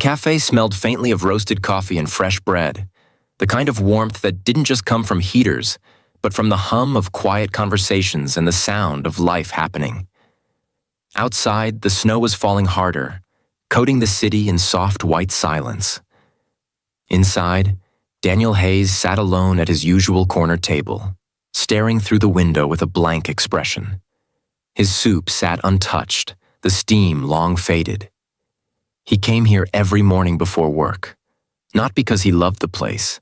cafe smelled faintly of roasted coffee and fresh bread, the kind of warmth that didn't just come from heaters, but from the hum of quiet conversations and the sound of life happening. Outside, the snow was falling harder, coating the city in soft white silence. Inside, Daniel Hayes sat alone at his usual corner table, staring through the window with a blank expression. His soup sat untouched, the steam long faded. He came here every morning before work, not because he loved the place,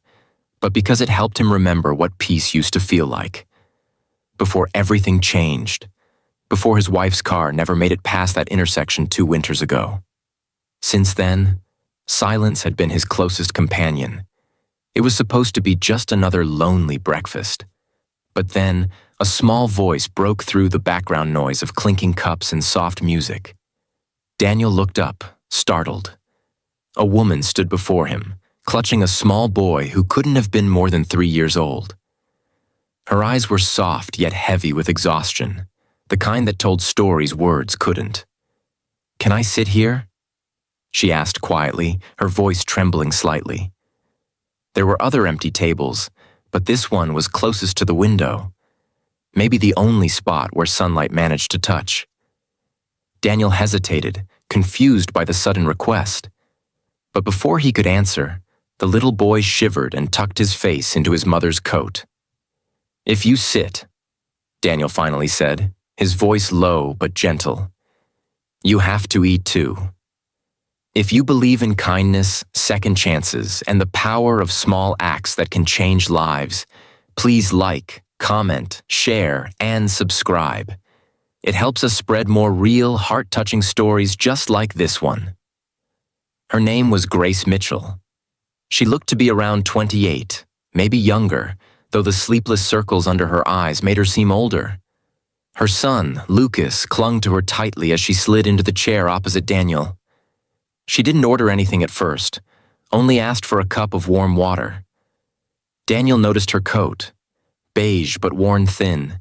but because it helped him remember what peace used to feel like. Before everything changed, before his wife's car never made it past that intersection 2 winters ago. Since then, silence had been his closest companion. It was supposed to be just another lonely breakfast. But then, a small voice broke through the background noise of clinking cups and soft music. Daniel looked up, startled. A woman stood before him, clutching a small boy who couldn't have been more than 3 years old. Her eyes were soft yet heavy with exhaustion, the kind that told stories words couldn't. "Can I sit here?" she asked quietly, her voice trembling slightly. There were other empty tables, but this one was closest to the window, maybe the only spot where sunlight managed to touch. Daniel hesitated, confused by the sudden request. But before he could answer, the little boy shivered and tucked his face into his mother's coat. "If you sit," Daniel finally said, his voice low but gentle, "you have to eat too. If you believe in kindness, second chances, and the power of small acts that can change lives, please like, comment, share, and subscribe. It helps us spread more real, heart-touching stories just like this one." Her name was Grace Mitchell. She looked to be around 28, maybe younger, though the sleepless circles under her eyes made her seem older. Her son, Lucas, clung to her tightly as she slid into the chair opposite Daniel. She didn't order anything at first, only asked for a cup of warm water. Daniel noticed her coat, beige but worn thin,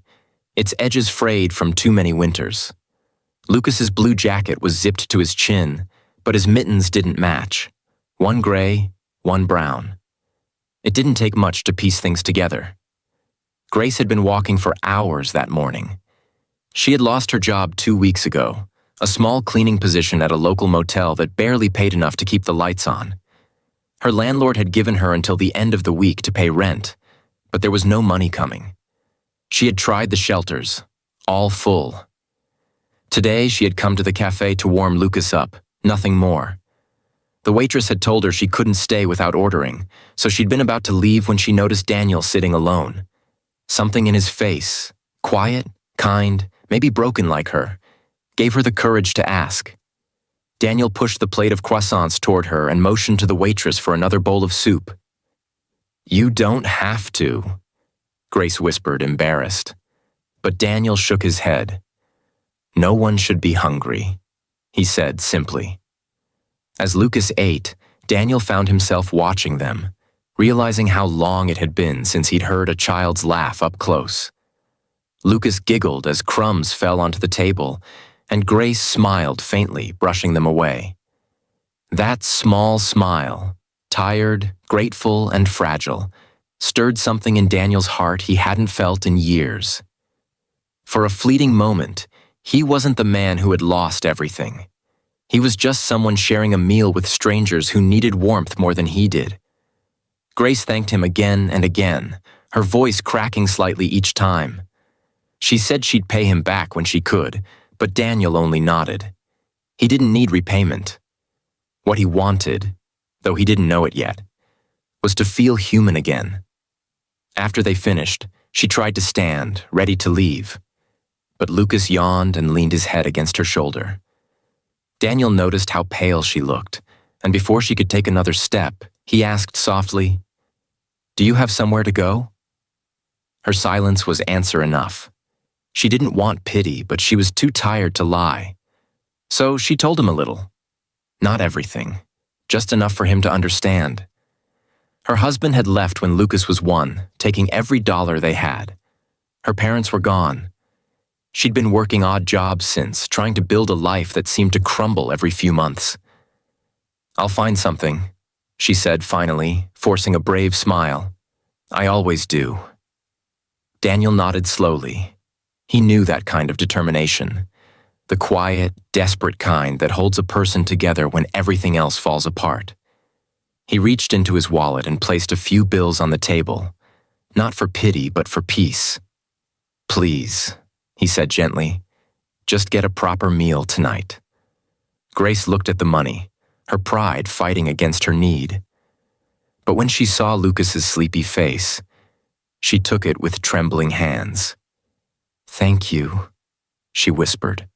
its edges frayed from too many winters. Lucas's blue jacket was zipped to his chin, but his mittens didn't match, one gray, one brown. It didn't take much to piece things together. Grace had been walking for hours that morning. She had lost her job 2 weeks ago, a small cleaning position at a local motel that barely paid enough to keep the lights on. Her landlord had given her until the end of the week to pay rent, but there was no money coming. She had tried the shelters, all full. Today, she had come to the cafe to warm Lucas up, nothing more. The waitress had told her she couldn't stay without ordering, so she'd been about to leave when she noticed Daniel sitting alone. Something in his face, quiet, kind, maybe broken like her, gave her the courage to ask. Daniel pushed the plate of croissants toward her and motioned to the waitress for another bowl of soup. "You don't have to," Grace whispered, embarrassed. But Daniel shook his head. "No one should be hungry," he said simply. As Lucas ate, Daniel found himself watching them, realizing how long it had been since he'd heard a child's laugh up close. Lucas giggled as crumbs fell onto the table, and Grace smiled faintly, brushing them away. That small smile, tired, grateful, and fragile, stirred something in Daniel's heart he hadn't felt in years. For a fleeting moment, he wasn't the man who had lost everything. He was just someone sharing a meal with strangers who needed warmth more than he did. Grace thanked him again and again, her voice cracking slightly each time. She said she'd pay him back when she could, but Daniel only nodded. He didn't need repayment. What he wanted, though he didn't know it yet, was to feel human again. After they finished, she tried to stand, ready to leave. But Lucas yawned and leaned his head against her shoulder. Daniel noticed how pale she looked, and before she could take another step, he asked softly, "Do you have somewhere to go?" Her silence was answer enough. She didn't want pity, but she was too tired to lie. So she told him a little. Not everything, just enough for him to understand. Her husband had left when Lucas was 1, taking every dollar they had. Her parents were gone. She'd been working odd jobs since, trying to build a life that seemed to crumble every few months. I'll find something, she said finally, forcing a brave smile. I always do. Daniel nodded slowly. He knew that kind of determination. The quiet, desperate kind that holds a person together when everything else falls apart. He reached into his wallet and placed a few bills on the table, not for pity but for peace. Please, he said gently, just get a proper meal tonight. Grace looked at the money, her pride fighting against her need. But when she saw Lucas's sleepy face, she took it with trembling hands. Thank you, she whispered.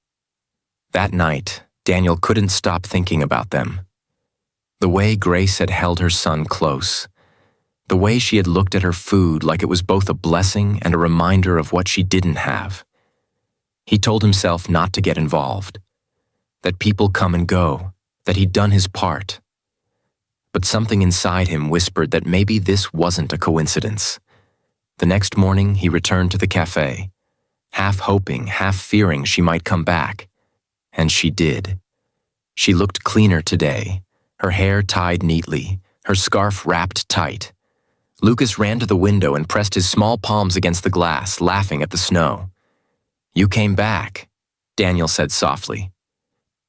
That night, Daniel couldn't stop thinking about them. The way Grace had held her son close, the way she had looked at her food like it was both a blessing and a reminder of what she didn't have. He told himself not to get involved, that people come and go, that he'd done his part. But something inside him whispered that maybe this wasn't a coincidence. The next morning, he returned to the café, half hoping, half fearing she might come back. And she did. She looked cleaner today, her hair tied neatly, her scarf wrapped tight. Lucas ran to the window and pressed his small palms against the glass, laughing at the snow. You came back, Daniel said softly.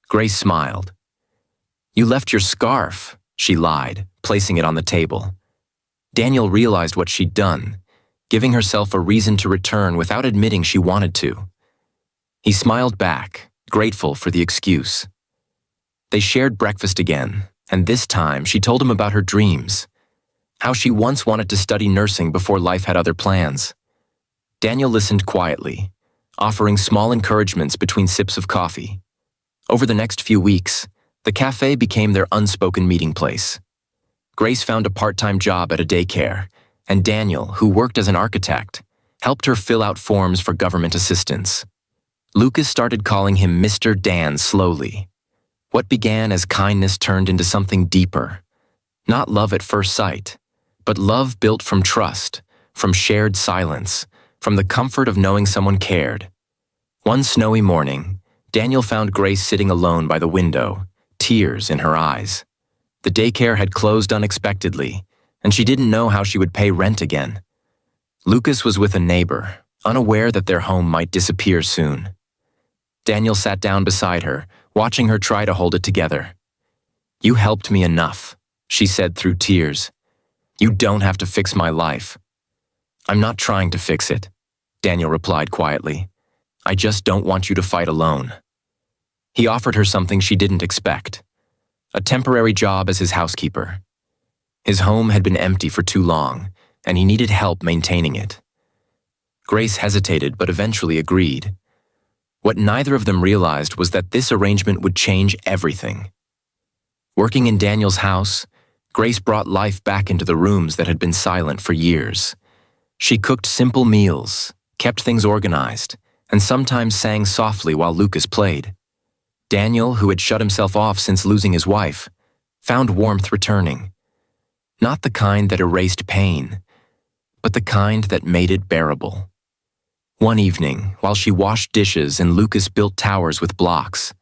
Grace smiled. You left your scarf, she lied, placing it on the table. Daniel realized what she'd done, giving herself a reason to return without admitting she wanted to. He smiled back, grateful for the excuse. They shared breakfast again, and this time she told him about her dreams, how she once wanted to study nursing before life had other plans. Daniel listened quietly, offering small encouragements between sips of coffee. Over the next few weeks, the cafe became their unspoken meeting place. Grace found a part-time job at a daycare, and Daniel, who worked as an architect, helped her fill out forms for government assistance. Lucas started calling him Mr. Dan slowly. What began as kindness turned into something deeper. Not love at first sight, but love built from trust, from shared silence, from the comfort of knowing someone cared. One snowy morning, Daniel found Grace sitting alone by the window, tears in her eyes. The daycare had closed unexpectedly, and she didn't know how she would pay rent again. Lucas was with a neighbor, unaware that their home might disappear soon. Daniel sat down beside her, watching her try to hold it together. You helped me enough, she said through tears. You don't have to fix my life. I'm not trying to fix it, Daniel replied quietly. I just don't want you to fight alone. He offered her something she didn't expect, a temporary job as his housekeeper. His home had been empty for too long, and he needed help maintaining it. Grace hesitated but eventually agreed. What neither of them realized was that this arrangement would change everything. Working in Daniel's house, Grace brought life back into the rooms that had been silent for years. She cooked simple meals, kept things organized, and sometimes sang softly while Lucas played. Daniel, who had shut himself off since losing his wife, found warmth returning. Not the kind that erased pain, but the kind that made it bearable. One evening, while she washed dishes and Lucas built towers with blocks,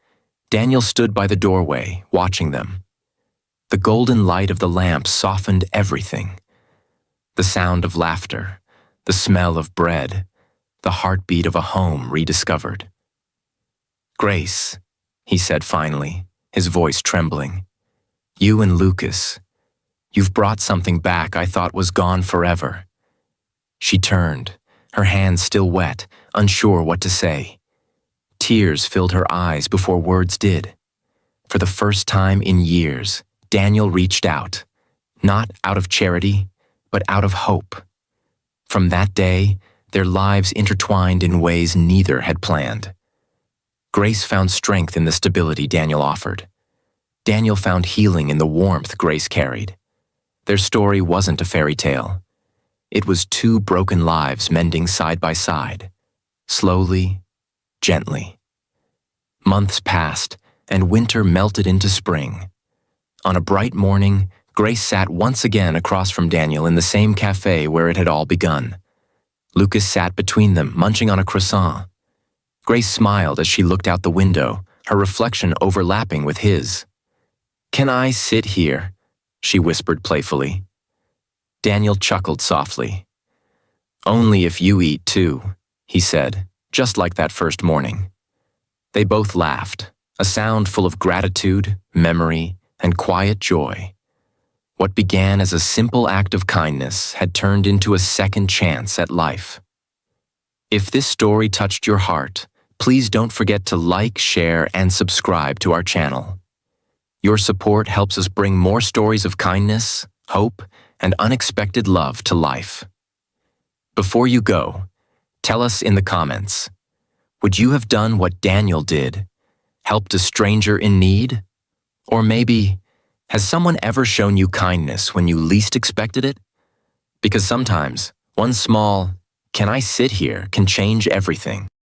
Daniel stood by the doorway, watching them. The golden light of the lamp softened everything. The sound of laughter, the smell of bread, the heartbeat of a home rediscovered. Grace, he said finally, his voice trembling. You and Lucas, you've brought something back I thought was gone forever. She turned, her hands still wet, unsure what to say. Tears filled her eyes before words did. For the first time in years, Daniel reached out, not out of charity, but out of hope. From that day, their lives intertwined in ways neither had planned. Grace found strength in the stability Daniel offered. Daniel found healing in the warmth Grace carried. Their story wasn't a fairy tale. It was two broken lives mending side by side, slowly, gently. Months passed, and winter melted into spring. On a bright morning, Grace sat once again across from Daniel in the same cafe where it had all begun. Lucas sat between them, munching on a croissant. Grace smiled as she looked out the window, her reflection overlapping with his. "Can I sit here?" she whispered playfully. Daniel chuckled softly. "Only if you eat too," he said, just like that first morning. They both laughed, a sound full of gratitude, memory, and quiet joy. What began as a simple act of kindness had turned into a second chance at life. If this story touched your heart, please don't forget to like, share, and subscribe to our channel. Your support helps us bring more stories of kindness, hope, and unexpected love to life. Before you go, tell us in the comments, would you have done what Daniel did? Helped a stranger in need? Or maybe, has someone ever shown you kindness when you least expected it? Because sometimes, one small, "Can I sit here?" can change everything.